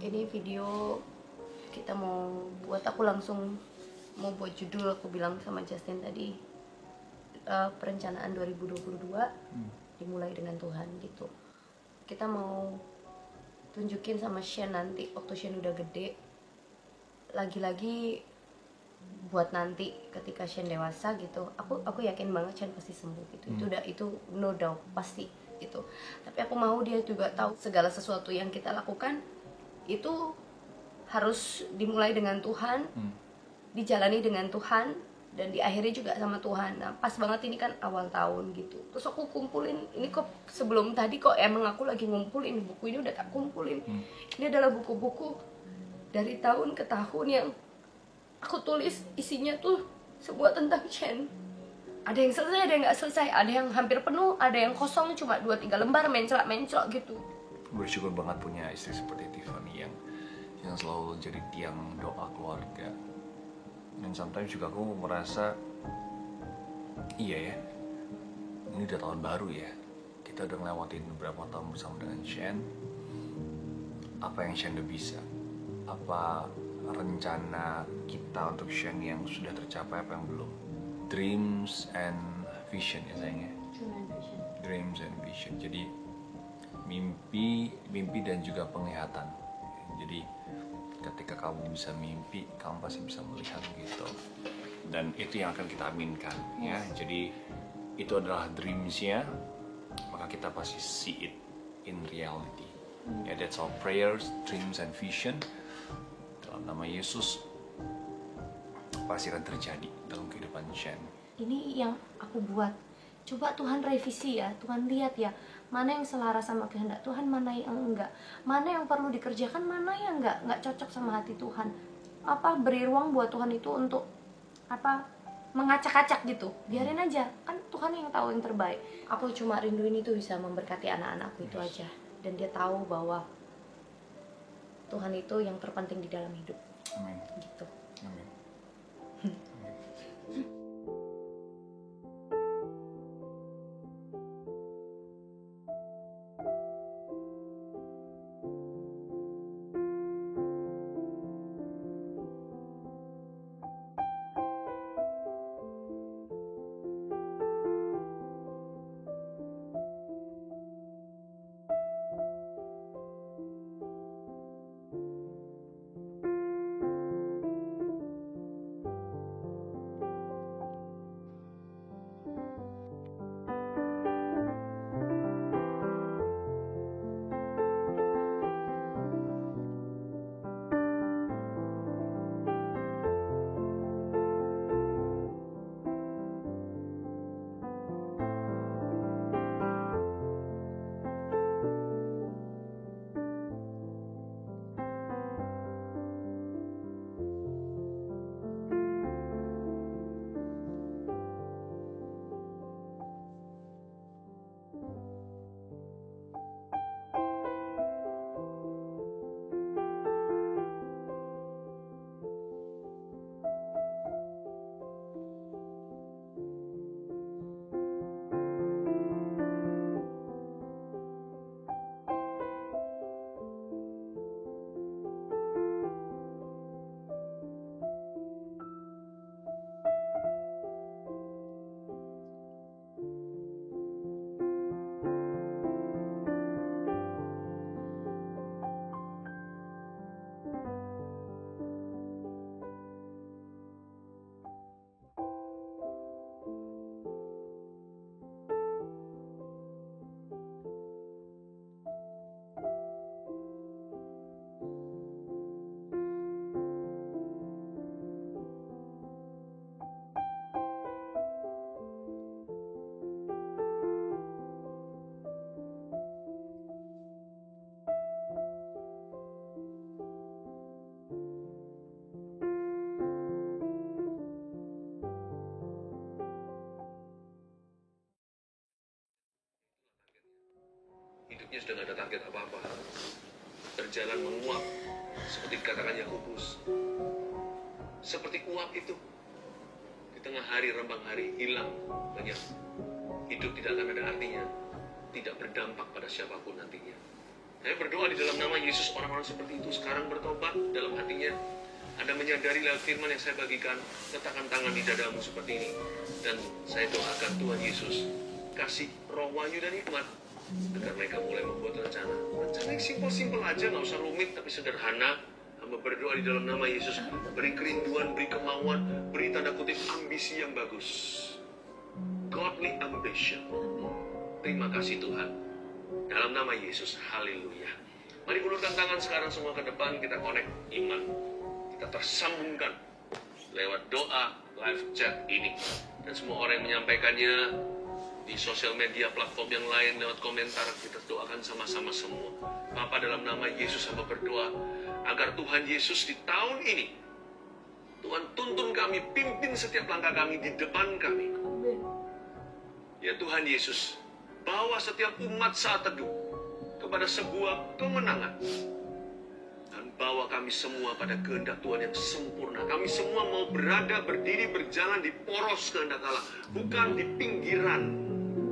ini video kita mau buat, aku langsung mau buat judul, aku bilang sama Justin tadi, perencanaan 2022 dimulai dengan Tuhan gitu. Kita mau tunjukin sama Shane nanti waktu Shane udah gede, lagi-lagi buat nanti ketika Shane dewasa gitu, aku yakin banget Shane pasti sembuh gitu. Itu no doubt pasti gitu. Tapi aku mau dia juga tahu segala sesuatu yang kita lakukan itu harus dimulai dengan Tuhan, dijalani dengan Tuhan, dan diakhiri juga sama Tuhan. Nah pas banget ini kan awal tahun gitu, terus aku kumpulin ini kok, sebelum tadi kok emang aku lagi ngumpulin buku ini, udah tak kumpulin. Ini adalah buku-buku dari tahun ke tahun yang aku tulis, isinya tuh semua tentang Shane. Ada yang selesai, ada yang nggak selesai, ada yang hampir penuh, ada yang kosong cuma 2-3 lembar menclok gitu. Bersyukur banget punya istri seperti Tiffany yang selalu jadi tiang doa keluarga. Dan sometimes juga aku merasa iya ya, ini udah tahun baru ya, kita udah ngelewatin beberapa tahun bersama dengan Shane. Apa yang Shane udah bisa, apa rencana kita untuk Shane yang sudah tercapai, apa yang belum. Dreams and vision ya sayangnya. Dreams and vision. Jadi mimpi dan juga penglihatan. Jadi ketika kamu bisa mimpi, kamu pasti bisa melihat gitu. Dan itu yang akan kita aminkan ya. Jadi itu adalah dreams-nya, maka kita pasti see it in reality. Ya, that's our prayers, dreams and vision. Dalam nama Yesus pasti akan terjadi dalam kehidupan Shane. Ini yang aku buat. Coba Tuhan revisi ya, Tuhan lihat ya, mana yang selaras sama kehendak Tuhan, mana yang enggak, mana yang perlu dikerjakan, mana yang enggak cocok sama hati Tuhan. Beri ruang buat Tuhan itu untuk mengacak-acak gitu. Biarin aja, kan Tuhan yang tahu yang terbaik. Aku cuma rinduin itu bisa memberkati anak-anakku itu aja, dan dia tahu bahwa Tuhan itu yang terpenting di dalam hidup. Amin. Gitu. Amin. Hidupnya sudah tidak ada target apa-apa. Berjalan menguap, seperti dikatakan Yakobus. Seperti uap itu. Di tengah hari, rembang hari, hilang banyak. Hidup tidak akan ada artinya. Tidak berdampak pada siapapun nantinya. Saya berdoa di dalam nama Yesus, orang-orang seperti itu sekarang bertobat dalam hatinya. Anda menyadari lewat firman yang saya bagikan, letakkan tangan di dadamu seperti ini. Dan saya doakan Tuhan Yesus kasih roh wahyu dan hikmat agar mereka mulai membuat rencana. Rencana yang simpel-simpel aja, nggak usah rumit tapi sederhana. Hamba berdoa di dalam nama Yesus, beri kerinduan, beri kemauan, beri tanda kutip ambisi yang bagus. Godly ambition. Terima kasih Tuhan. Dalam nama Yesus, haleluya. Mari ulurkan tangan sekarang semua ke depan, kita connect iman. Kita tersambungkan lewat doa live chat ini. Dan semua orang yang menyampaikannya di sosial media platform yang lain lewat komentar, kita doakan sama-sama semua. Bapa, dalam nama Yesus hamba berdoa agar Tuhan Yesus di tahun ini, Tuhan tuntun kami, pimpin setiap langkah kami di depan kami. Ya Tuhan Yesus, bawa setiap umat saat teduh kepada sebuah kemenangan. Dan bawa kami semua pada kehendak Tuhan yang sempurna. Kami semua mau berada, berdiri, berjalan di poros kehendak Allah, bukan di pinggiran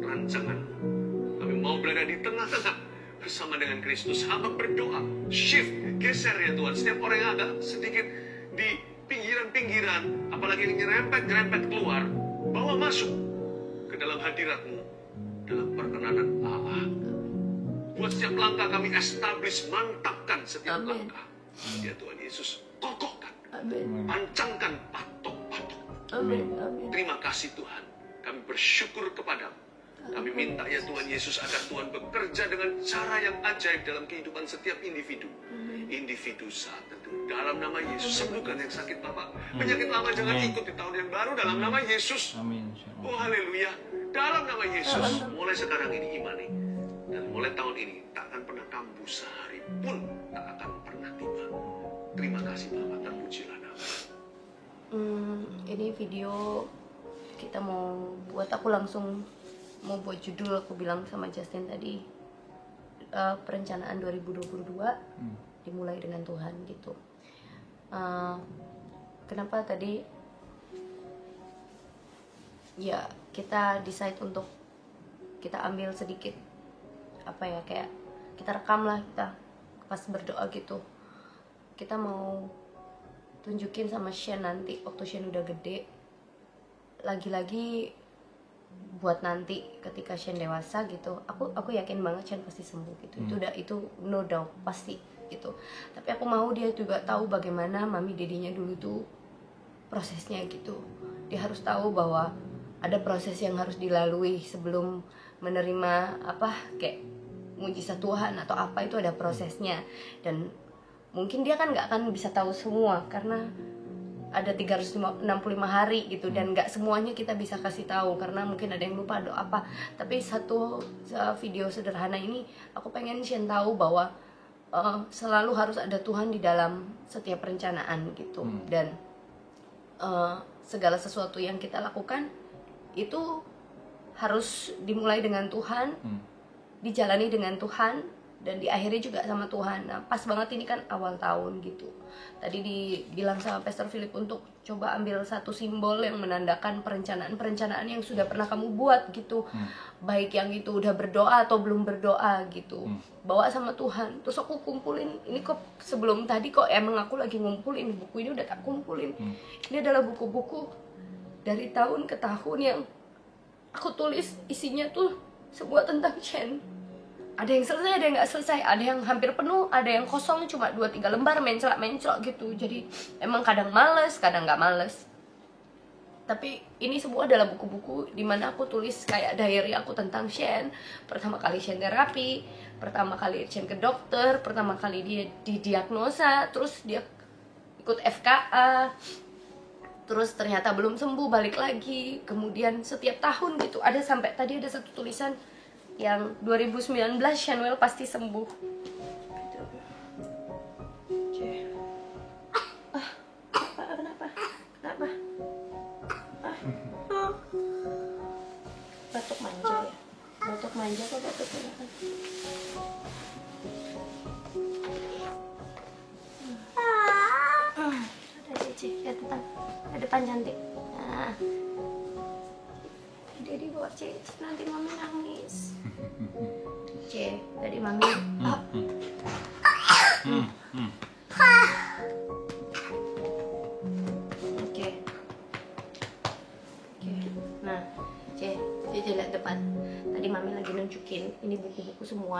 rancangan. Kami mau berada di tengah-tengah bersama dengan Kristus. Hamba berdoa, shift, geser ya Tuhan. Setiap orang yang agak sedikit di pinggiran-pinggiran, apalagi yang nyerempet-nyerempet keluar, bawa masuk ke dalam hadirat-Mu, dalam perkenanan Allah. Buat setiap langkah kami establish, mantapkan setiap langkah. Ya Tuhan Yesus, kokohkan, pancangkan patok-patok. Terima kasih Tuhan, kami bersyukur kepadamu. Kami minta ya Tuhan Yesus agar Tuhan bekerja dengan cara yang ajaib dalam kehidupan setiap individu. Individu saat teduh. Dalam nama Yesus, sembuhkan yang sakit Bapak. Penyakit lama jangan ikut di tahun yang baru, dalam nama Yesus. Oh haleluya. Dalam nama Yesus, mulai sekarang ini imani. Dan mulai tahun ini tak akan pernah kambuh, sehari pun tak akan pernah tiba. Terima kasih Bapak, terpujilah nama. Ini video kita mau buat, aku langsung mau buat judul, aku bilang sama Justin tadi, perencanaan 2022 dimulai dengan Tuhan gitu. Kenapa tadi ya kita decide untuk kita ambil sedikit apa ya, kayak kita rekam lah, kita pas berdoa gitu, kita mau tunjukin sama Shane nanti waktu Shane udah gede, lagi-lagi buat nanti ketika Shane dewasa gitu, aku yakin banget Shane pasti sembuh gitu. Itu no doubt pasti gitu. Tapi aku mau dia juga tahu bagaimana mami dedinya dulu tuh prosesnya gitu. Dia harus tahu bahwa ada proses yang harus dilalui sebelum menerima apa kayak mujizat Tuhan atau apa, itu ada prosesnya. Dan mungkin dia kan nggak akan bisa tahu semua karena ada 365 hari gitu, dan nggak semuanya kita bisa kasih tahu karena mungkin ada yang lupa doa apa. Tapi satu video sederhana ini aku pengen Shane tahu bahwa selalu harus ada Tuhan di dalam setiap perencanaan gitu. Dan segala sesuatu yang kita lakukan itu harus dimulai dengan Tuhan, dijalani dengan Tuhan, dan diakhiri juga sama Tuhan. Nah, pas banget ini kan awal tahun gitu. Tadi dibilang sama Pastor Philip untuk coba ambil satu simbol yang menandakan perencanaan yang sudah pernah kamu buat gitu. Baik yang itu udah berdoa atau belum berdoa gitu. Bawa sama Tuhan. Terus aku kumpulin, ini kok sebelum tadi kok emang aku lagi ngumpulin buku ini, udah tak kumpulin. Ini adalah buku-buku dari tahun ke tahun yang aku tulis, isinya tuh semua tentang Shane. Ada yang selesai, ada yang nggak selesai, ada yang hampir penuh, ada yang kosong cuma 2-3 lembar, menclok gitu. Jadi emang kadang males, kadang nggak males. Tapi ini semua adalah buku-buku dimana aku tulis kayak diary aku tentang Shane. Pertama kali Shane terapi, pertama kali Shane ke dokter, pertama kali dia didiagnosa, terus dia ikut FKA, terus ternyata belum sembuh, balik lagi. Kemudian setiap tahun gitu, ada sampai tadi ada satu tulisan yang 2019 Shanuel pasti sembuh. Kenapa? Batuk manja ya? Batuk manja kok batuk kenapa? Ada Cici, lihat tentang ada depan cantik. Nah, Dedi bawa Cici, nanti mami nangis. C, tadi mami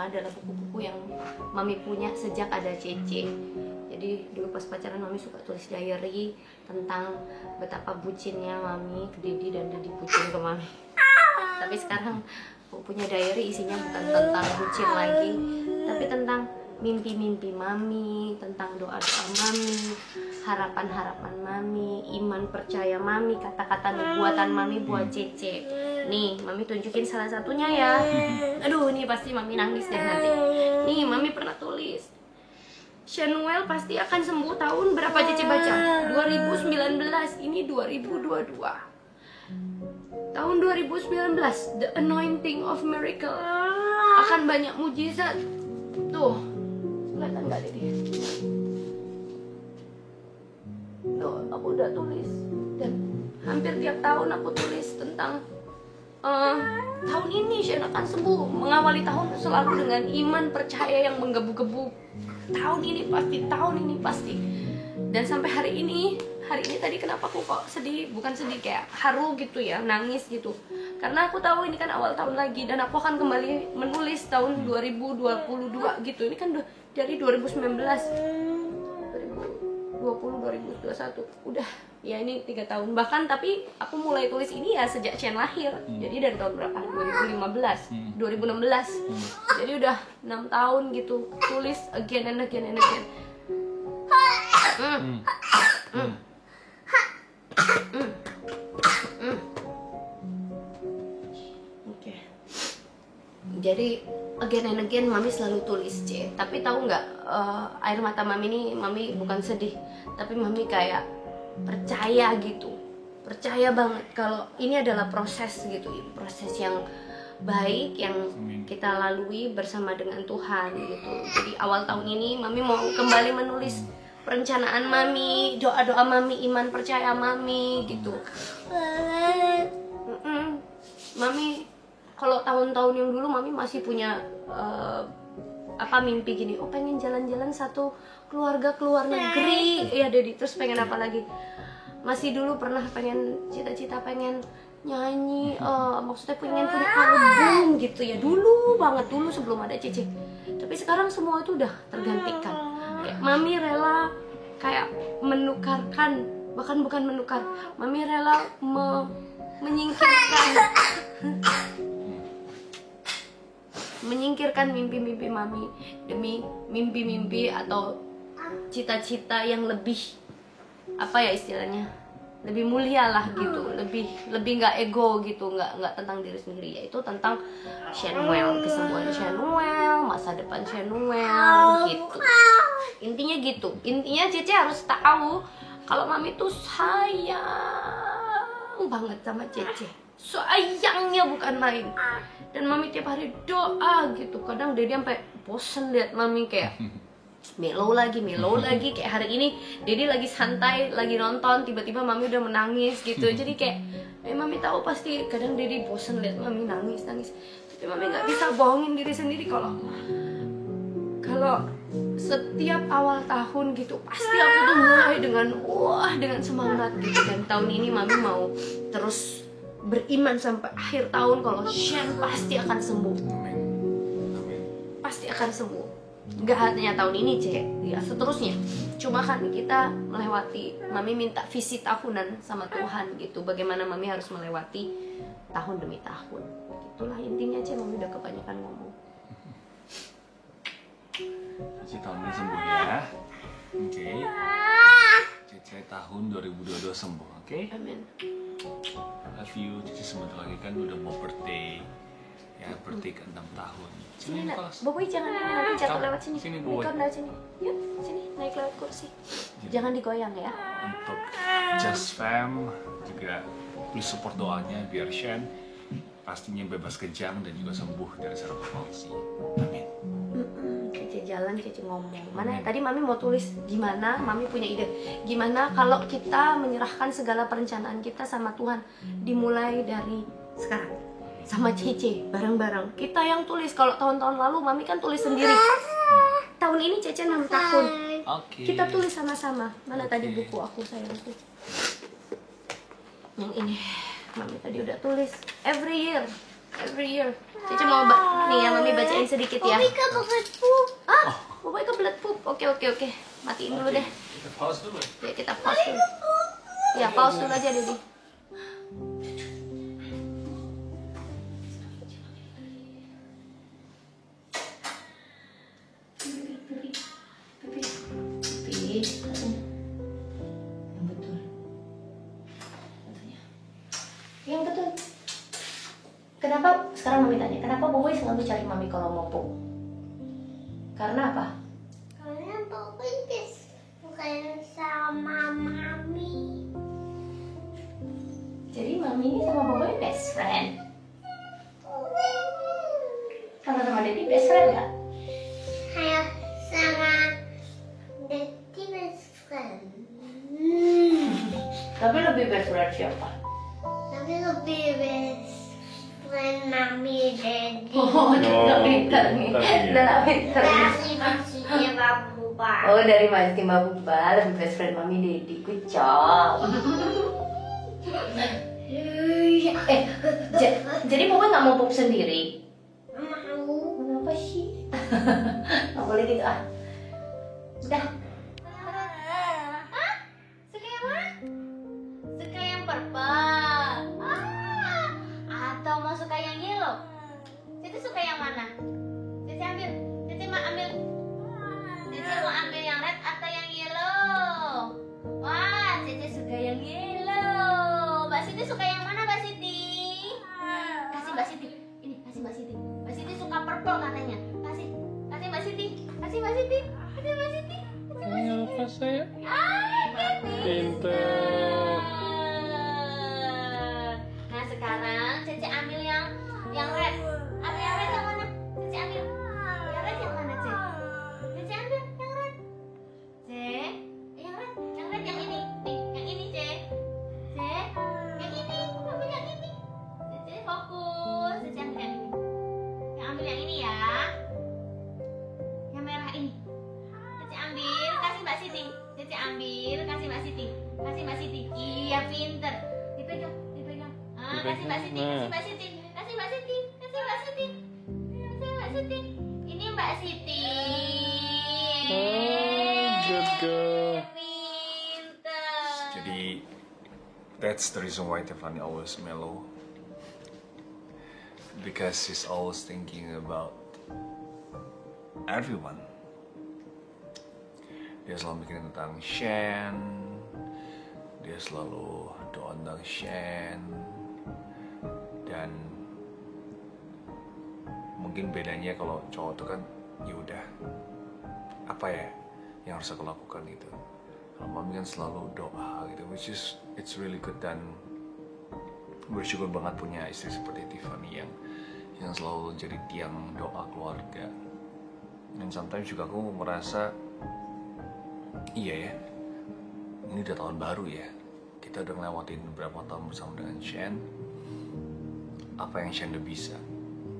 adalah buku-buku yang Mami punya sejak ada Cece. Jadi dulu pas pacaran Mami suka tulis diary tentang betapa bucinnya Mami ke Dedi dan Dedi bucin ke Mami. Tapi sekarang aku punya diary isinya bukan tentang bucin lagi, tapi tentang mimpi-mimpi Mami, tentang doa-doa Mami, harapan-harapan Mami, iman percaya Mami, kata-kata nubuatan Mami buat Cece. Nih, Mami tunjukin salah satunya ya. Aduh, ini pasti Mami nangis deh nanti. Nih, Mami pernah tulis, Shanuel pasti akan sembuh tahun berapa Cece baca? 2019, ini 2022. Tahun 2019, the anointing of miracle, akan banyak mujizat. Tuh, kelihatan nggak Dedi? Tuh, aku udah tulis. Dan hampir tiap tahun aku tulis tentang tahun ini Shen akan sembuh. Mengawali tahun selalu dengan iman percaya yang menggebu-gebu. Tahun ini pasti. Dan sampai hari ini tadi kenapa aku kok sedih, bukan sedih, kayak haru gitu ya, nangis gitu, karena aku tahu ini kan awal tahun lagi dan aku akan kembali menulis tahun 2022 gitu. Ini kan dari 2019, 2020, 2021 udah ya, ini 3 tahun bahkan. Tapi aku mulai tulis ini ya sejak Shen lahir, jadi dari tahun berapa, 2015, 2016, jadi udah 6 tahun gitu tulis again and again and again. Oke. Jadi again and again Mami selalu tulis C. Tapi tahu nggak, air mata Mami ini, Mami bukan sedih, tapi Mami kayak percaya gitu, percaya banget kalau ini adalah proses gitu, proses yang baik yang kita lalui bersama dengan Tuhan gitu. Jadi awal tahun ini Mami mau kembali menulis perencanaan Mami, doa-doa Mami, iman percaya Mami gitu. Mami kalau tahun-tahun yang dulu Mami masih punya mimpi gini, oh pengen jalan-jalan satu keluarga ke luar negeri ya Dedi. Terus pengen apa lagi, masih dulu pernah pengen cita-cita pengen nyanyi, maksudnya pengen punya album gitu ya, dulu banget, dulu sebelum ada Cece. Tapi sekarang semua itu udah tergantikan. Kayak Mami rela kayak menukarkan, bahkan bukan menukar, Mami rela menyingkirkan mimpi-mimpi Mami demi mimpi-mimpi atau cita-cita yang lebih, apa ya istilahnya, lebih mulia lah gitu, lebih nggak ego gitu, nggak tentang diri sendiri, yaitu tentang Shanuel, kesembuhan Shanuel, masa depan Shanuel gitu. Intinya gitu, intinya Cece harus tahu kalau Mami tuh sayang banget sama Cece, sayangnya bukan main. Dan Mami tiap hari doa gitu, kadang Dedi sampai bosen lihat Mami kayak melo lagi, kayak hari ini Dedi lagi santai, lagi nonton, tiba-tiba Mami udah menangis gitu. Jadi kayak Mami tahu pasti kadang Dedi bosen lihat Mami nangis. Tapi Mami nggak bisa bohongin diri sendiri kalau setiap awal tahun gitu pasti aku tuh mulai dengan semangat gitu. Dan tahun ini Mami mau terus beriman sampai akhir tahun kalau Shen pasti akan sembuh. Pasti akan sembuh. Gak hanya tahun ini Cek, ya seterusnya. Cuma kan kita melewati, Mami minta visi tahunan sama Tuhan gitu, bagaimana Mami harus melewati tahun demi tahun. Itulah intinya Cek, Mami udah kebanyakan ngomong. Cece tahun ini sembuh ya. Oke. Cece tahun 2022 sembuh, oke? Amin. Love you. Cece sebentar lagi kan udah mau birthday. Ya, birthday ke 6 tahun. Sini nak, Boboy jangan nanti jatuh lewat sini. Sini Boboy. Sini. Yuk, sini naik lewat kursi. Jangan digoyang ya. Untuk Just Fam juga please support doanya biar Shen pastinya bebas kejang dan juga sembuh dari saraf palsi. Amin. Cece jalan, Cece ngomong. Mana tadi Mami mau tulis gimana? Mami punya ide. Gimana kalau kita menyerahkan segala perencanaan kita sama Tuhan, dimulai dari sekarang. Sama Cece bareng-bareng kita yang tulis. Kalau tahun-tahun lalu Mami kan tulis sendiri. Tahun ini Cece 6 tahun. Kita tulis sama-sama. Mana tadi buku aku sayangku? Yang ini Mami tadi udah tulis every year. Every year. Cici mau nih ya, Mami bacain sedikit ya. Bobby kebelet pup. Boboy kebelet pup. Oke. Matiin dulu deh. Kita pause dulu. Ya, kita pause dulu. Ya, pause dulu aja, Dedi. Yang betul. Kenapa, sekarang Mami tanya, kenapa Boboy selalu cari Mami kalau mau pup? Karena apa? Karena Bobby bukan sama Mami. Jadi Mami ini sama Boboy best friend. Sama Daddy best friend nggak? Kayak sama Daddy best friend. Tapi lebih best friend siapa? Tapi lebih best friend Mami Daddy. Oh, udah pintar nih. Udah pintar nih. Dari maksudnya Babuba. Oh, dari Mas Mbak Buba, lebih best friend Mami Daddy. Good job. Jadi Boboy nggak mau pup sendiri? Mau. Kenapa sih? Nggak boleh gitu ah. Udah. Suka yang mana? Suka yang purple. Atau mau suka yang yellow? Cici suka yang mana? Cici ambil. Cici mau ambil. Cici mau ambil yang red atau yang yellow? Wah, Cici suka yang yellow. Mbak Siti suka yang mana, Mbak Siti? Kasih Mbak Siti. Ini kasih Mbak Siti. Mbak Siti suka purple katanya. Kasih Mbak Siti. Kasih Mbak Siti. Kasih Mbak Siti. Apa saya? Baby. Pinter. Nah sekarang Cici ambil yang red. Ambil yang red yang mana? Cici ambil yang red yang mana, Cici? Cici ambil yang red. Cici, yang red yang ini. Nih, yang ini, Cici. Cici, yang ini. Ambil yang ini. Cici fokus. Cici ambil yang ini. Yang ambil yang ini ya. Yang merah ini. Cici ambil, kasih Mbak Siti. Cici ambil, kasih Mbak Siti. Kasih Mbak Siti. Iya, pinter. Dipegang. Kasih Mbak Siti, kasih Mbak Siti. Kasih Mbak Siti, kasih Mbak Siti. Kasih Mbak Siti. Ini Mbak Siti. Good girl. Pinter. Jadi that's the reason why Tiffany always mellow, because she's always thinking about everyone. Dia selalu mikirin tentang Shen, dia selalu doa tentang Shen, dan mungkin bedanya kalau cowok tuh kan ya udah apa ya yang harus aku lakukan gitu. Kalau mami kan selalu doa gitu, which is it's really good, dan bersyukur banget punya istri seperti Tiffany yang selalu jadi tiang doa keluarga. Dan sometimes juga aku merasa iya ya, ini udah tahun baru ya, kita udah ngelewatin beberapa tahun bersama dengan Shen. Apa yang Shen udah bisa,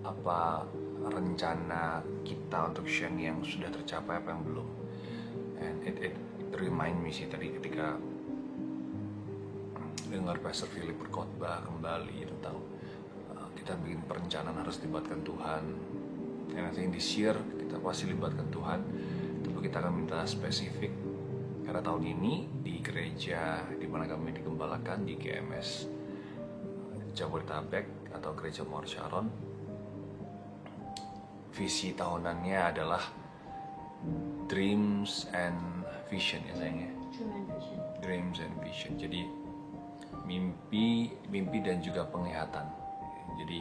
apa rencana kita untuk Shen yang sudah tercapai, apa yang belum. And it remind me sih tadi ketika dengar Pastor Philip berkhotbah kembali tentang kita bikin perencanaan harus libatkan Tuhan. And I think this year kita pasti libatkan Tuhan, tapi kita akan minta spesifik. Karena tahun ini di gereja di mana kami digembalakan di GMS Jabodetabek atau Gereja Mawar Sharon, visi tahunannya adalah Dreams and Vision ya sayangnya. Dreams and Vision. Jadi mimpi dan juga penglihatan. Jadi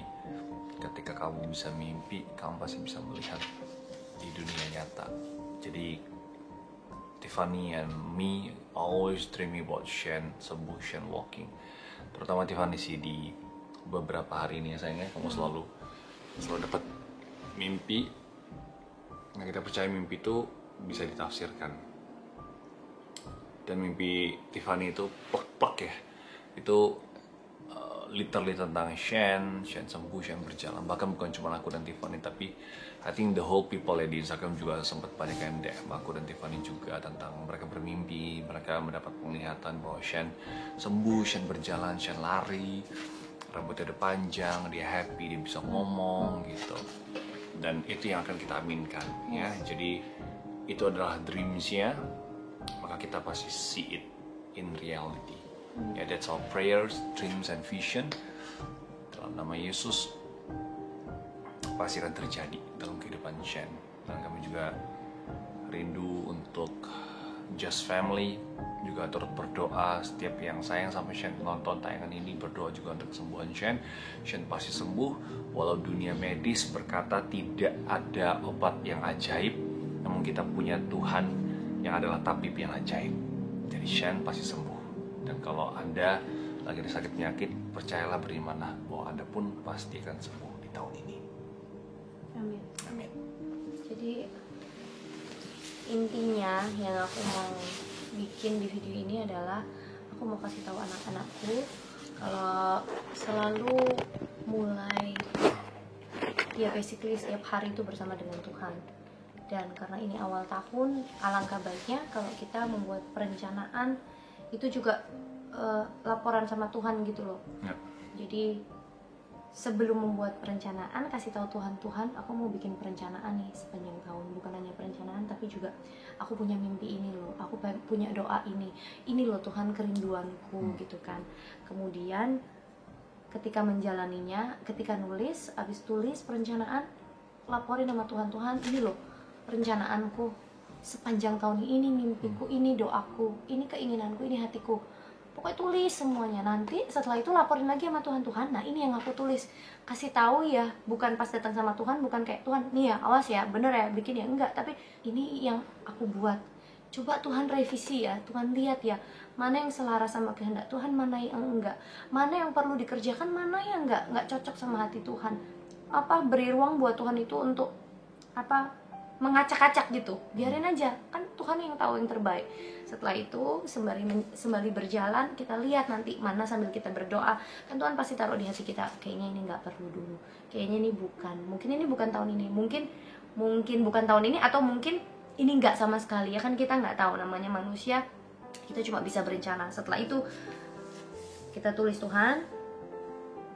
ketika kamu bisa mimpi, kamu pasti bisa melihat di dunia nyata. Jadi Tiffany and me always dreaming about Shen sembuh, Shen walking. Terutama Tiffany sih di beberapa hari ini ya sayangnya, kamu selalu dapat mimpi. Nah kita percaya mimpi itu bisa ditafsirkan. Dan mimpi Tiffany itu plek-plek ya. Itu literally tentang Shen sembuh, Shen berjalan. Bahkan bukan cuma aku dan Tiffany, tapi I think the whole people di Instagram juga sempat banyak yang DM aku dan Tiffany juga tentang mereka bermimpi, mereka mendapat penglihatan bahwa Shen sembuh, Shen berjalan, Shen lari. rambutnya udah panjang, dia happy, dia bisa ngomong gitu. Dan itu yang akan kita aminkan ya. Jadi itu adalah dreams-nya, maka kita pasti see it in reality. Ya, that's our prayers, dreams and vision. Dalam nama Yesus pasti akan terjadi dalam kehidupan Shen. Dan kami juga rindu untuk Just Family, juga turut berdoa setiap yang sayang sama Shen nonton tayangan ini, berdoa juga untuk kesembuhan Shen. Shen pasti sembuh, walau dunia medis berkata tidak ada obat yang ajaib, namun kita punya Tuhan yang adalah tabib yang ajaib. Jadi Shen pasti sembuh. Dan kalau Anda lagi ada sakit penyakit, percayalah, berimanlah bahwa Anda pun pasti akan sembuh di tahun ini. Amin. Amin. Jadi intinya yang aku mau bikin di video ini adalah aku mau kasih tahu anak-anakku kalau selalu mulai ya basically setiap hari itu bersama dengan Tuhan. Dan karena ini awal tahun, alangkah baiknya kalau kita membuat perencanaan itu juga laporan sama Tuhan gitu loh. Ya. Jadi sebelum membuat perencanaan, kasih tahu Tuhan, aku mau bikin perencanaan nih sepanjang tahun. Bukan hanya perencanaan, tapi juga aku punya mimpi ini loh, aku punya doa ini loh Tuhan, kerinduanku gitu kan. Kemudian ketika menjalaninya, ketika nulis, abis tulis perencanaan, laporin sama Tuhan, ini loh rencanaanku sepanjang tahun ini, mimpiku, ini doaku, ini keinginanku, ini hatiku. Pokoknya tulis semuanya. Nanti setelah itu laporin lagi sama Tuhan, nah ini yang aku tulis. Kasih tahu ya, bukan pas datang sama Tuhan, bukan kayak Tuhan, nih ya, awas ya, bener ya, bikin ya, enggak. Tapi ini yang aku buat. Coba Tuhan revisi ya, Tuhan lihat ya, mana yang selaras sama kehendak Tuhan, mana yang enggak. Mana yang perlu dikerjakan, mana yang enggak cocok sama hati Tuhan. Beri ruang buat Tuhan itu untuk mengacak-acak gitu, biarin aja, kan Tuhan yang tahu yang terbaik. Setelah itu sembari berjalan, kita lihat nanti mana sambil kita berdoa, kan Tuhan pasti taruh di hati kita, kayaknya ini nggak perlu dulu, kayaknya ini mungkin ini bukan tahun ini, mungkin bukan tahun ini, atau mungkin ini nggak sama sekali, ya kan kita nggak tahu, namanya manusia, kita cuma bisa berencana. Setelah itu kita tulis, Tuhan,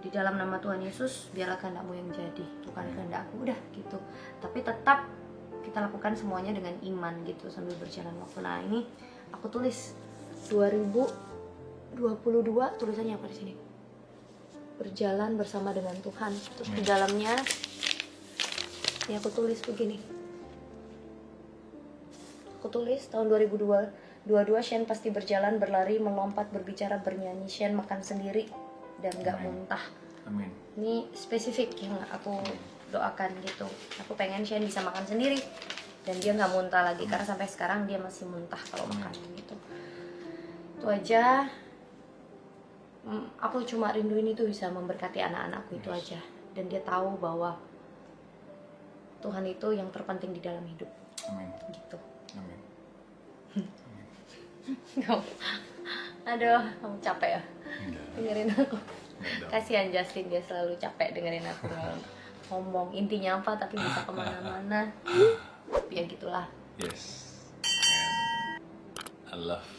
di dalam nama Tuhan Yesus, biarlah kehendakmu yang jadi, bukan kehendakku, udah gitu. Tapi tetap kita lakukan semuanya dengan iman gitu sambil berjalan waktu. Nah ini aku tulis 2022, tulisannya apa di sini? Berjalan bersama dengan Tuhan. Terus di dalamnya ya aku tulis begini. Aku tulis tahun 2022 Shen pasti berjalan, berlari, melompat, berbicara, bernyanyi. Shen makan sendiri dan gak muntah. Amin. Ini spesifik yang aku doakan gitu. Aku pengen Shen bisa makan sendiri dan dia nggak muntah lagi, karena sampai sekarang dia masih muntah kalau makan gitu. Itu aja. Aku cuma rinduin itu bisa memberkati anak-anakku, itu aja. Dan dia tahu bahwa Tuhan itu yang terpenting di dalam hidup. Amin. Gitu. Amin. Aduh, kamu capek ya Enggak. dengerin aku. Enggak. Kasihan Justin, dia selalu capek dengerin aku ngomong intinya apa tapi bisa kemana-mana. Ya gitulah. Yes. And I love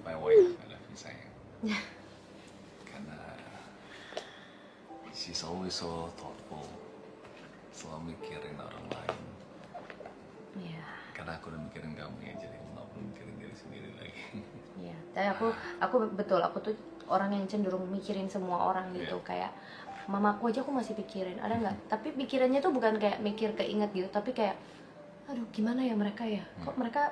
my wife. I love you, sayang. Karena she's always so thoughtful. Selalu mikirin orang lain. Ya. Karena aku udah mikirin kamu ya, jadi aku nggak perlu mikirin diri sendiri lagi. Ya. Tapi aku betul, aku tuh orang yang cenderung mikirin semua orang gitu. Kayak mamaku aja aku masih pikirin, ada nggak? Tapi pikirannya tuh bukan kayak mikir keinget gitu, tapi kayak, aduh gimana ya mereka ya? Kok mereka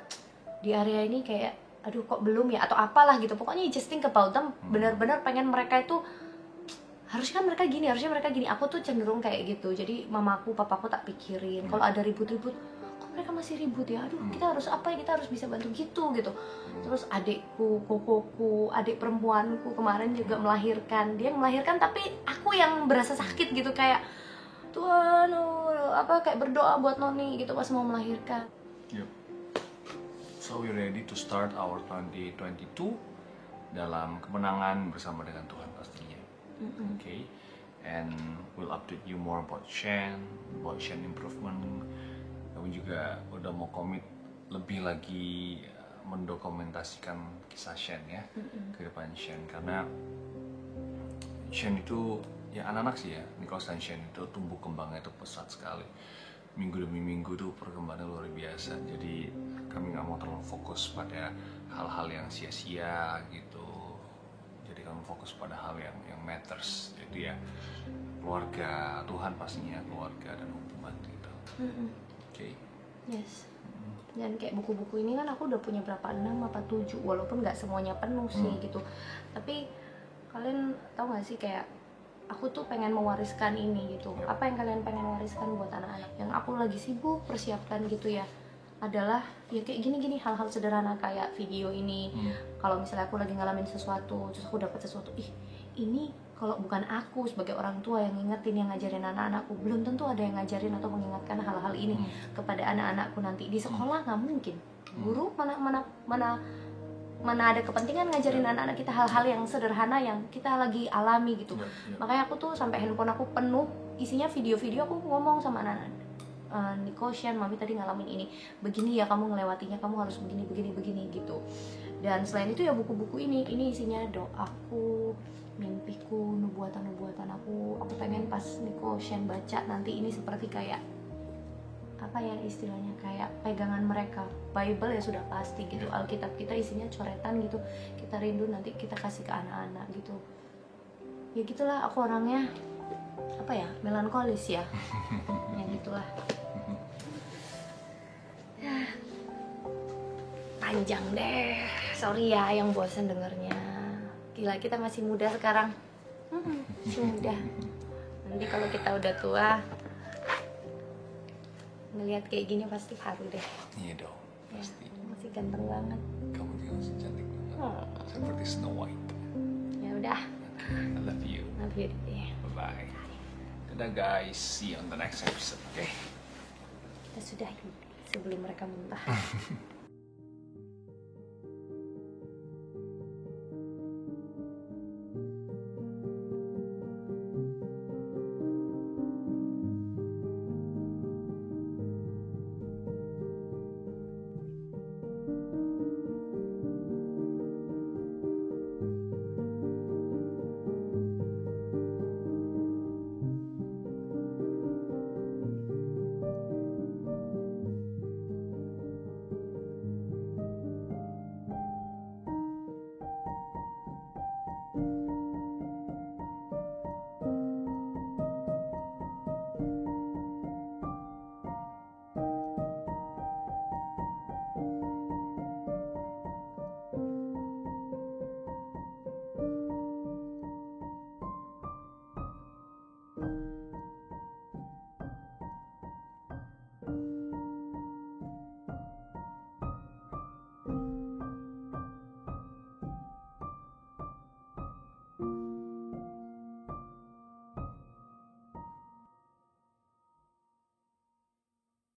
di area ini kayak, aduh kok belum ya? Atau apalah gitu. Pokoknya just think about them. Benar-benar pengen mereka itu, harusnya kan mereka gini, harusnya mereka gini. Aku tuh cenderung kayak gitu. Jadi mamaku, papaku tak pikirin. Kalau ada ribut-ribut, kok mereka masih ribut ya? Aduh kita harus apa ya? Kita harus bisa bantu gitu. Terus adikku, kokoku, adik perempuanku kemarin juga melahirkan. Dia melahirkan tapi aku yang berasa sakit gitu, kayak Tuhan, kayak berdoa buat Noni gitu pas mau melahirkan. Yep. So we ready to start our 2022 dalam kemenangan bersama dengan Tuhan pastinya. Okay. And we'll update you more about Shen improvement. Kami juga udah mau komit lebih lagi mendokumentasikan kisah Shen ya, kehidupan Shen, karena Shane itu ya anak-anak sih ya, Nicholas dan Shane itu tumbuh kembangnya itu pesat sekali. Minggu demi minggu tuh perkembangannya luar biasa. Jadi kami nggak mau terlalu fokus pada hal-hal yang sia-sia gitu. Jadi kami fokus pada hal yang matters. Jadi ya keluarga, Tuhan pastinya, keluarga dan hubungan gitu. Oke. Yes. Dan kayak buku-buku ini kan aku udah punya berapa, 6 apa 7, walaupun nggak semuanya penuh sih gitu. Tapi kalian tahu nggak sih kayak aku tuh pengen mewariskan ini gitu. Apa yang kalian pengen wariskan buat anak-anak? Yang aku lagi sibuk persiapkan gitu ya adalah ya kayak gini-gini, hal-hal sederhana kayak video ini. Kalau misalnya aku lagi ngalamin sesuatu, terus aku dapat sesuatu, ini kalau bukan aku sebagai orang tua yang ngingetin, yang ngajarin anak-anakku, belum tentu ada yang ngajarin atau mengingatkan hal-hal ini kepada anak-anakku nanti di sekolah. Nggak mungkin, guru mana ada kepentingan ngajarin anak-anak kita hal-hal yang sederhana yang kita lagi alami gitu. Makanya aku tuh sampai handphone aku penuh isinya video-video aku ngomong sama anak-anak. Nico, Shane, Mami tadi ngalamin ini, begini ya kamu ngelewatinya, kamu harus begini gitu. Dan selain itu ya buku-buku ini isinya doaku, mimpiku, nubuatan aku pengen pas Nico, Shane baca nanti ini seperti kayak apa ya istilahnya, kayak pegangan mereka. Bible ya sudah pasti gitu, Alkitab kita isinya coretan gitu, kita rindu nanti kita kasih ke anak-anak gitu. Ya gitulah, aku orangnya apa ya, melankolis ya. Ya gitulah. Panjang deh, sorry ya yang bosan dengernya. Gila, kita masih muda sekarang, masih muda. Nanti kalau kita udah tua ngelihat kayak gini pasti haru deh. Iya dong, pasti. Ya, masih ganteng banget. Kamu juga masih cantik banget. Seperti Snow White. Ya udah. I love you. Love you. Bye bye. Dadah guys, see you on the next episode. Okay. Kita sudahi sebelum mereka muntah.